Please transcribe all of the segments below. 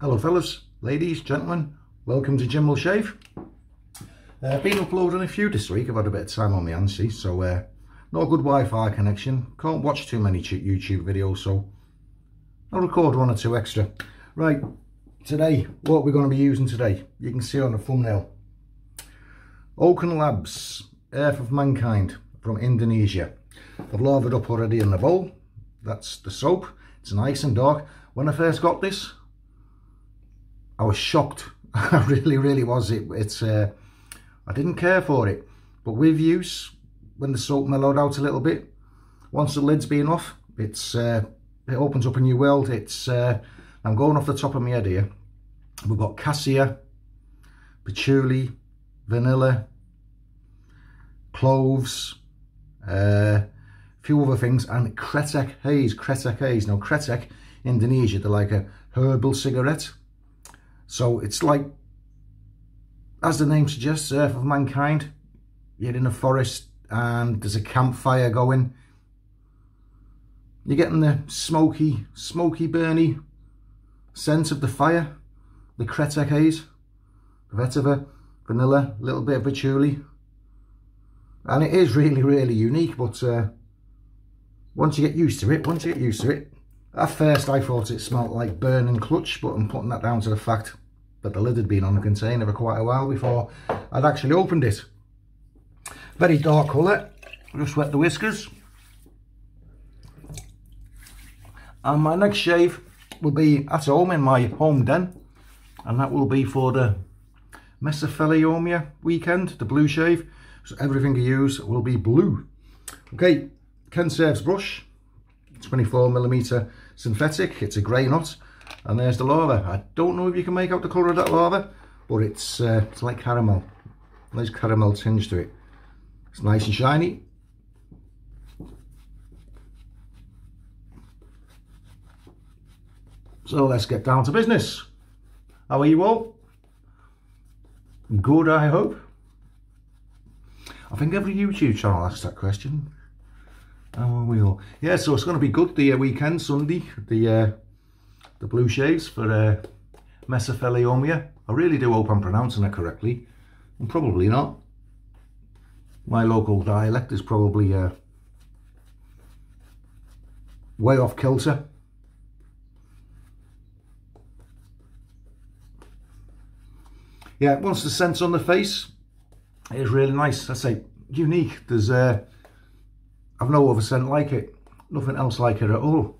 Hello fellas, ladies, gentlemen, welcome to Jim Will Shave. Been uploading a few this week. I've had a bit of time on my hands, see, so not a good Wi-Fi connection, can't watch too many YouTube videos, so I'll record one or two extra. Right, today, what we're going to be using today, you can see on the thumbnail, Oaken Labs, Earth of Mankind from Indonesia. I've lathered up already in the bowl, that's the soap, it's nice and dark. When I first got this, I was shocked. I really was. I didn't care for it, but with use, when the soap mellowed out a little bit, once the lid's been off, it opens up a new world. I'm going off the top of my head here. We've got cassia, patchouli, vanilla, cloves, a few other things, and kretek haze. Now kretek, Indonesia, they're like a herbal cigarette. So it's like, as the name suggests, Earth of Mankind. You're in a forest and there's a campfire going. You're getting the smoky, burny scent of the fire. The kretek haze, vetiver, vanilla, a little bit of patchouli. And it is really unique, but once you get used to it, at first I thought it smelled like burning clutch, but I'm putting that down to the fact that the lid had been on the container for quite a while before I'd actually opened it. Very dark colour, just wet the whiskers. And my next shave will be at home in my home den, and that will be for the mesothelioma weekend, the blue shave. So everything I use will be blue. Okay, Ken Serves brush, 24mm synthetic, it's a grey knot, and there's the lather. I don't know if you can make out the colour of that lather, but it's like caramel, nice caramel tinge to it. It's nice and shiny. So let's get down to business. How are you all? Good, I hope. I think every YouTube channel asks that question. How are we all? Yeah, so it's going to be good, the weekend, Sunday, the blue shaves for mesothelioma. I really do hope I'm pronouncing it correctly. I'm probably not. My local dialect is probably way off kilter. Yeah, once the scent's on the face, it is really nice. I say unique. There's I've no other scent like it. Nothing else like it at all.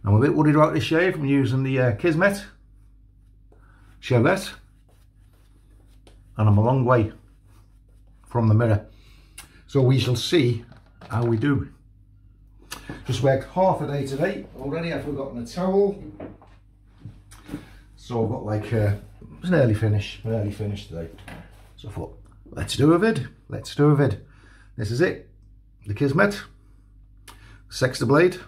I'm a bit worried about this shave. I'm using the Kismet Shavette, and I'm a long way from the mirror. So we shall see how we do. Just worked half a day today already. I've forgotten a towel. So I've got like it's an early finish today. So I thought, let's do a vid. This is it, the Kismet Sextoblade.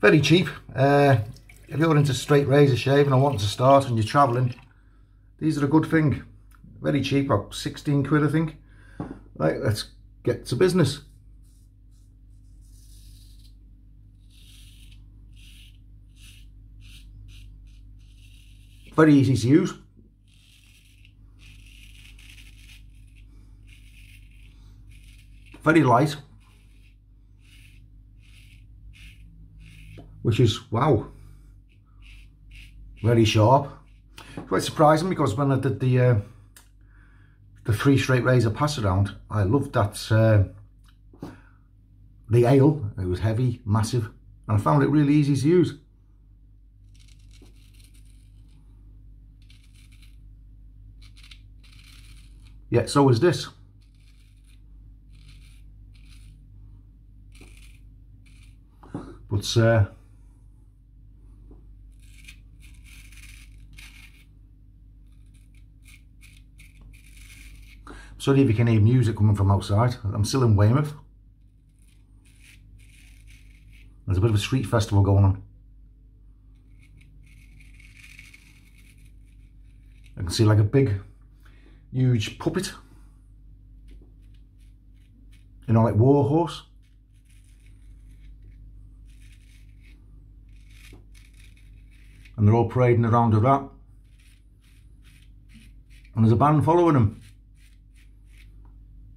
Very cheap. If you're into straight razor shaving and wanting to start and you're travelling, these are a good thing. Very cheap, about 16 quid I think. Right, let's get to business. Very easy to use. Very light. Which is, wow, very sharp. Quite surprising, because when I did the free straight razor pass around, I loved that the ale. It was heavy, massive, and I found it really easy to use. Yeah, so is this. But sorry if you can hear music coming from outside. I'm still in Weymouth. There's a bit of a street festival going on. I can see like a big, huge puppet. You know, like war horse. and they're all parading around with that. And there's a band following them.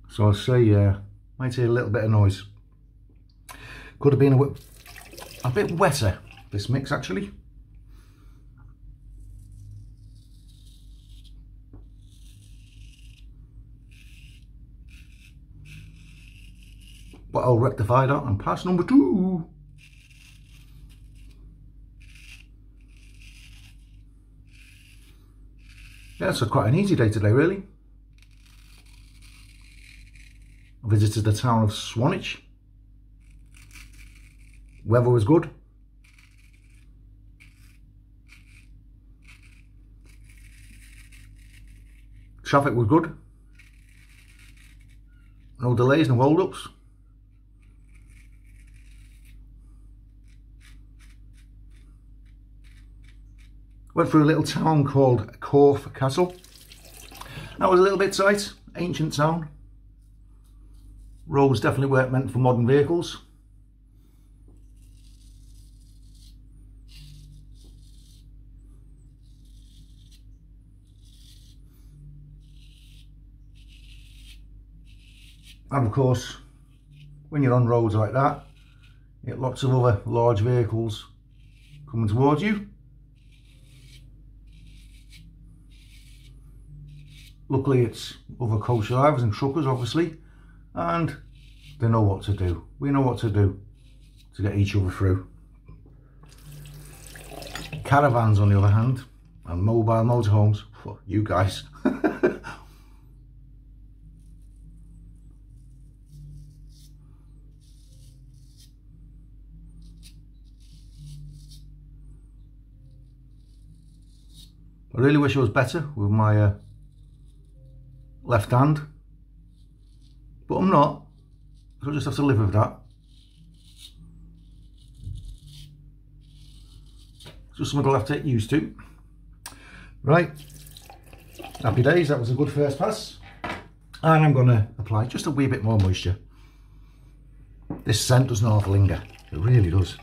So I'll say, might hear a little bit of noise. Could have been a bit wetter, this mix actually. But I'll rectify that and pass number 2. Yeah, so quite an easy day today really. I visited the town of Swanage. Weather was good. Traffic was good. No delays, no hold-ups. Went through a little town called Corfe Castle. That was a little bit tight, ancient town. Roads definitely weren't meant for modern vehicles. And of course, when you're on roads like that, you get lots of other large vehicles coming towards you. Luckily it's other coach drivers and truckers obviously, and they know what to do. We know what to do to get each other through. Caravans on the other hand, and mobile motorhomes, for you guys. I really wish I was better with my left hand, but I'm not, so I just have to live with that. It's just something I'll have to get used to. Right, happy days, that was a good first pass. And I'm going to apply just a wee bit more moisture. This scent does not linger, it really does.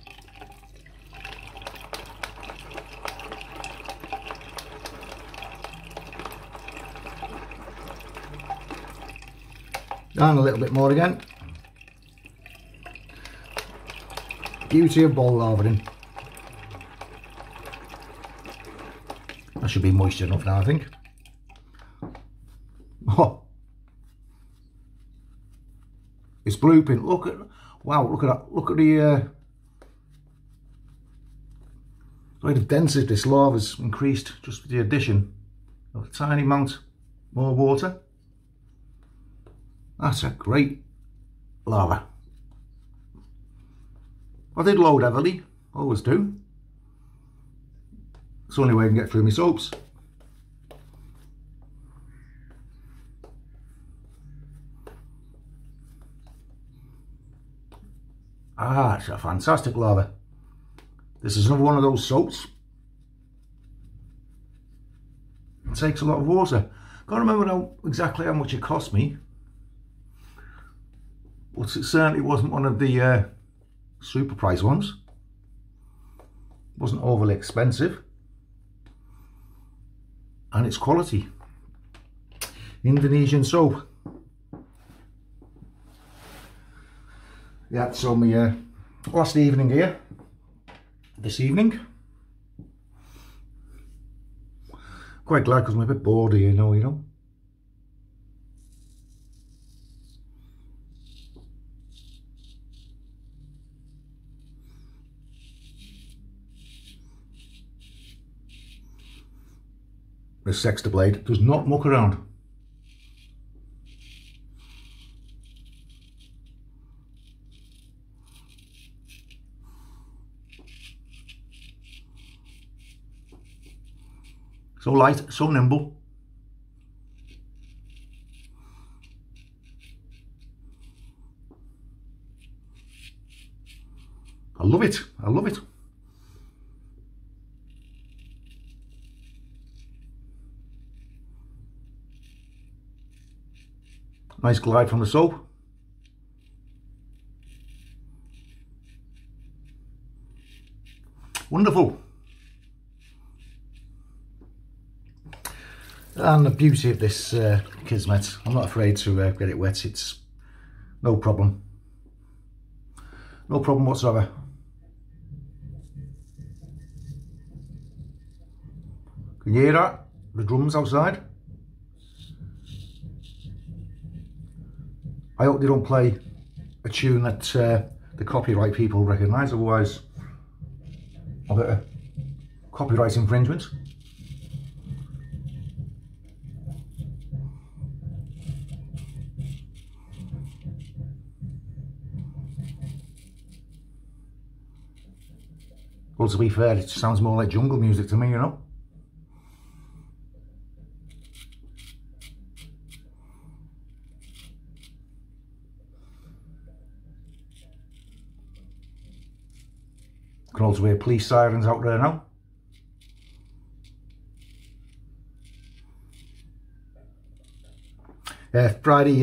And a little bit more again. Beauty of ball lavering. That should be moist enough now, I think. Oh, it's blooping. Look at, wow, look at that. Look at the rate of density this lava's increased just with the addition of a tiny amount more water. That's a great lava. I did load heavily, always do. It's the only way I can get through my soaps. Ah, it's a fantastic lava. This is another one of those soaps. It takes a lot of water. Can't remember exactly how much it cost me. But it certainly wasn't one of the super price ones. Wasn't overly expensive. And it's quality. Indonesian soap. Yeah, so my last evening here. This evening. Quite glad because I'm a bit bored here, you know. The Sextoblade does not muck around. So light, so nimble. I love it, I love it. Nice glide from the soap. Wonderful. And the beauty of this Kismet, I'm not afraid to get it wet. It's no problem. No problem whatsoever. Can you hear that? The drums outside. I hope they don't play a tune that the copyright people recognise, otherwise I'll get a copyright infringement. Well, to be fair, it sounds more like jungle music to me, you know. Can also hear police sirens out there now. Friday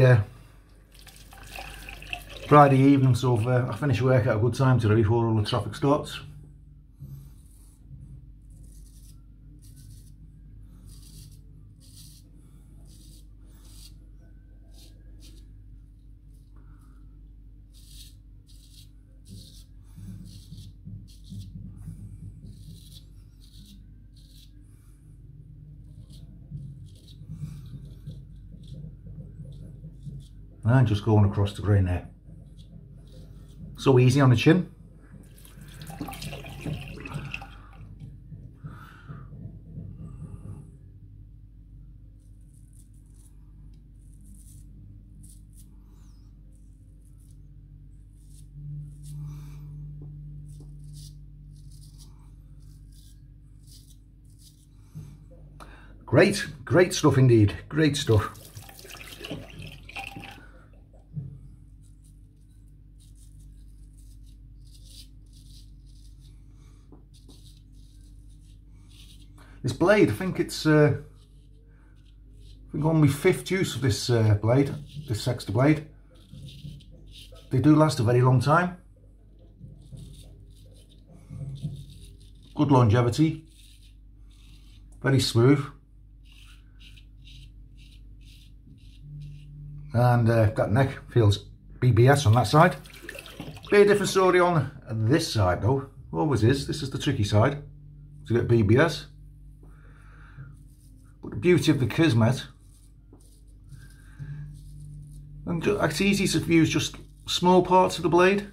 evening, so I finish work at a good time today before all the traffic starts. And just going across the grain there. So easy on the chin. Great stuff indeed, great stuff. This blade, I think it's on my 5th use of this blade, this Sextoblade. They do last a very long time. Good longevity, very smooth. And that neck feels BBS on that side. Bit of different story on this side though, always is. This is the tricky side to get BBS. But the beauty of the Kismet, and it's easy to use just small parts of the blade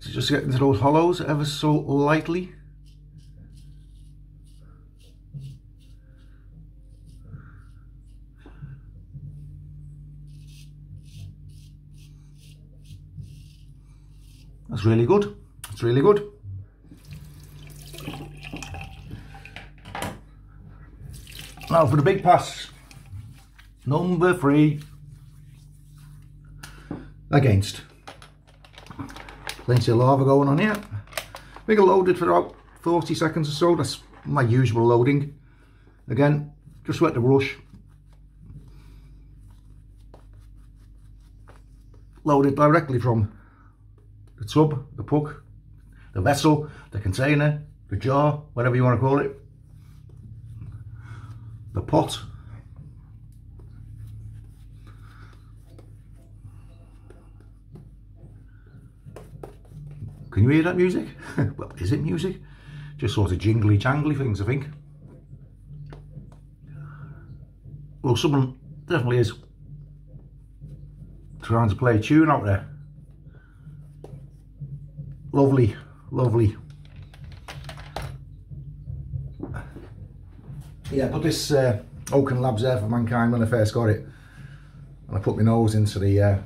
to just get into those hollows ever so lightly. That's really good. It's really good. Now for the big pass. Number 3. Against. Plenty of lava going on here. I think I loaded for about 40 seconds or so. That's my usual loading. Again, just wet the brush. Loaded directly from the tub, the puck, the vessel, the container, the jar, whatever you want to call it, the pot. Can you hear that music? Well, is it music? Just sort of jingly jangly things, I think. Well, someone definitely is trying to play a tune out there. Lovely, lovely. Yeah, I put this Oaken Labs there for Mankind when I first got it. And I put my nose into the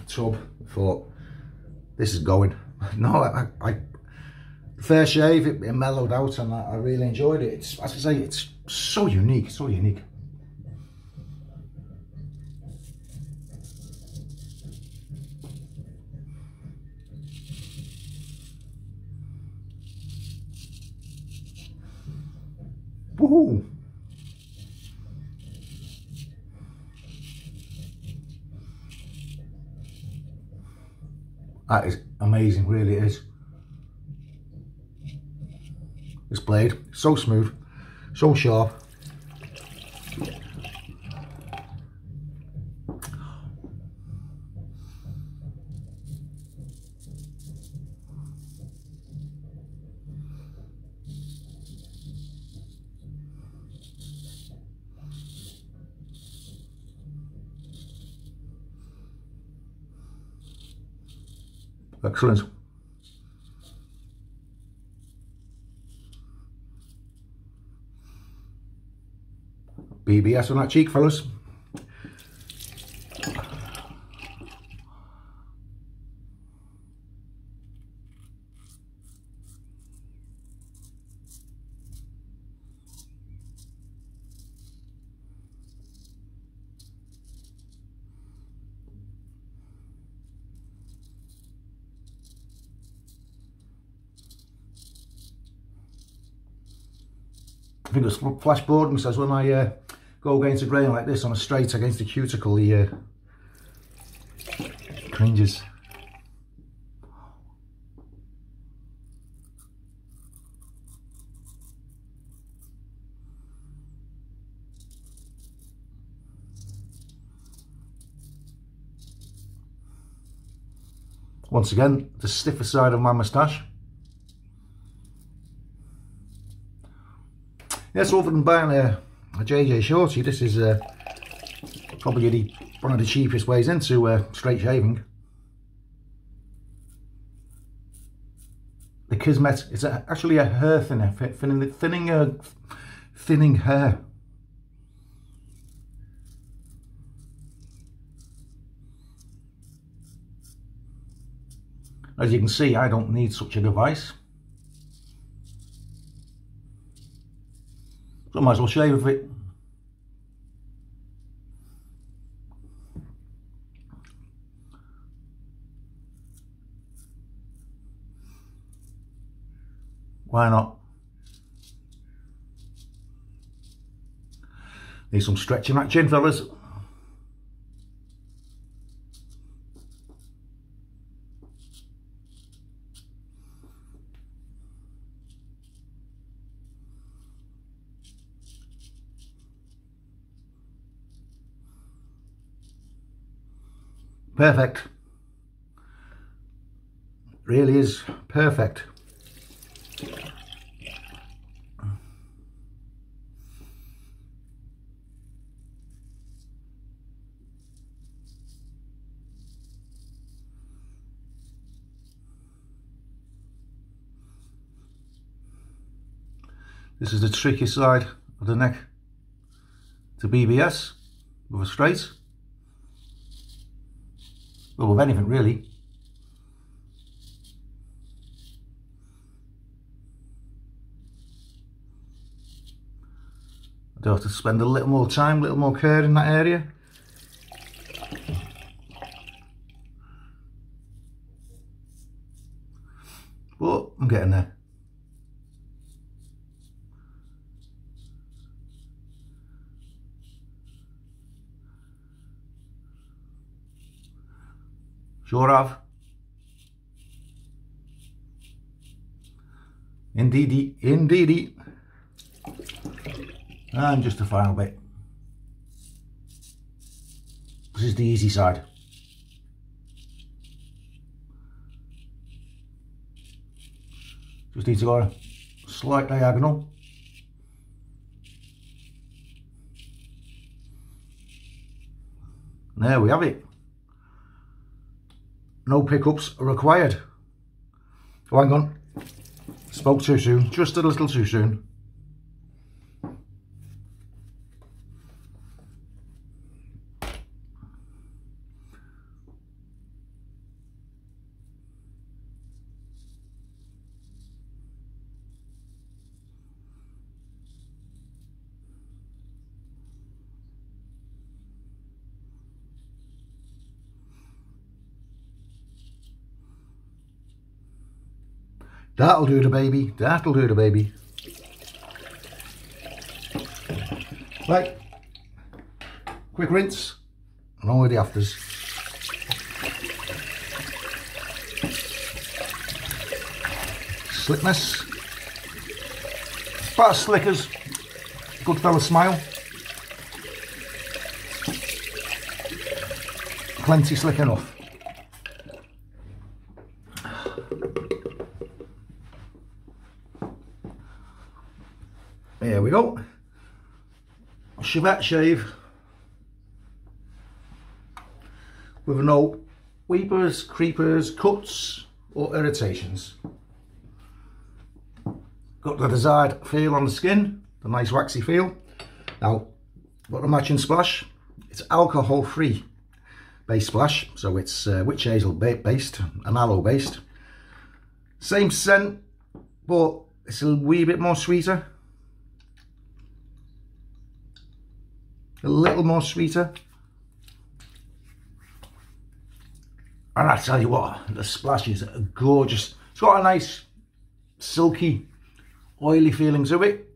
tub. I thought, this is going. No, I fair shave, it mellowed out and I really enjoyed it. It's, as I say, it's so unique, so unique. Woohoo! That is amazing, really it is. This blade, so smooth, so sharp. Excellent. BBS on that cheek, fellas. I think it's flash boredom says when I go against a grain like this on a straight against a cuticle, he cringes. Once again, the stiffer side of my moustache. Yes, other than buying a JJ Shorty, this is probably one of the cheapest ways into straight shaving. The Kismet is actually a hair thinner, thinning hair. As you can see, I don't need such a device. So I might as well shave with it. Why not? Need some stretching that chin, fellas. Perfect. Really is perfect. This is the tricky side of the neck to BBS with a straight. Well, with anything really. I do have to spend a little more time, a little more care in that area. But I'm getting there. Sure have. Indeedy, indeedy. And just the final bit. This is the easy side. Just need to go a slight diagonal. And there we have it. No pickups are required. Oh, hang on. Spoke too soon. Just a little too soon. That'll do the baby, that'll do the baby. Right, quick rinse and on with the afters. Slickness, about as slick as good fella smile. Plenty slick enough. There we go. Shavette shave with no weepers, creepers, cuts, or irritations. Got the desired feel on the skin, the nice waxy feel. Now, got a matching splash. It's alcohol free base splash, so it's witch hazel based and aloe based. Same scent, but it's a wee bit more sweeter. A little more sweeter. And I tell you what, the splash is gorgeous. It's got a nice silky, oily feeling to it.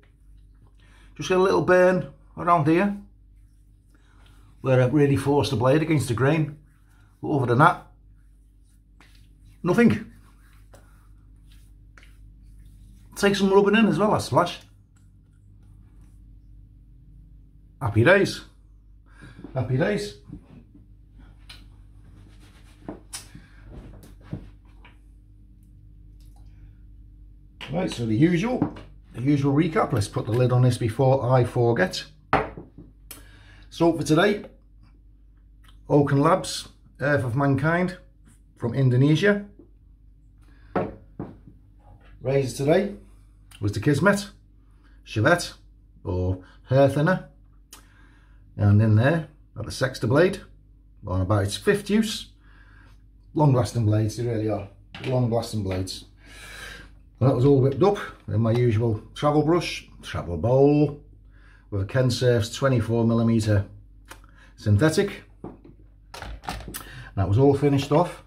Just a little burn around here where I really forced the blade against the grain. But other than that, nothing. Take some rubbing in as well, that splash. Happy days. Happy days. Right, so the usual recap. Let's put the lid on this before I forget. So for today, Oaken Labs, Earth of Mankind from Indonesia. Razor today was the Kismet, Shavette or hair thinner. And in there, got the Sextoblade, on about its 5th use. Long lasting blades, they really are. Long lasting blades. Well, that was all whipped up in my usual travel brush, travel bowl, with a Ken Surf's 24mm synthetic. That was all finished off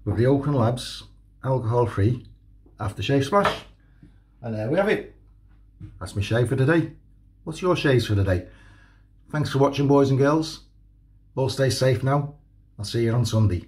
with the Oaken Labs alcohol free aftershave splash. And there we have it. That's my shave for today. What's your shaves for today? Thanks for watching, boys and girls. All stay safe now. I'll see you on Sunday.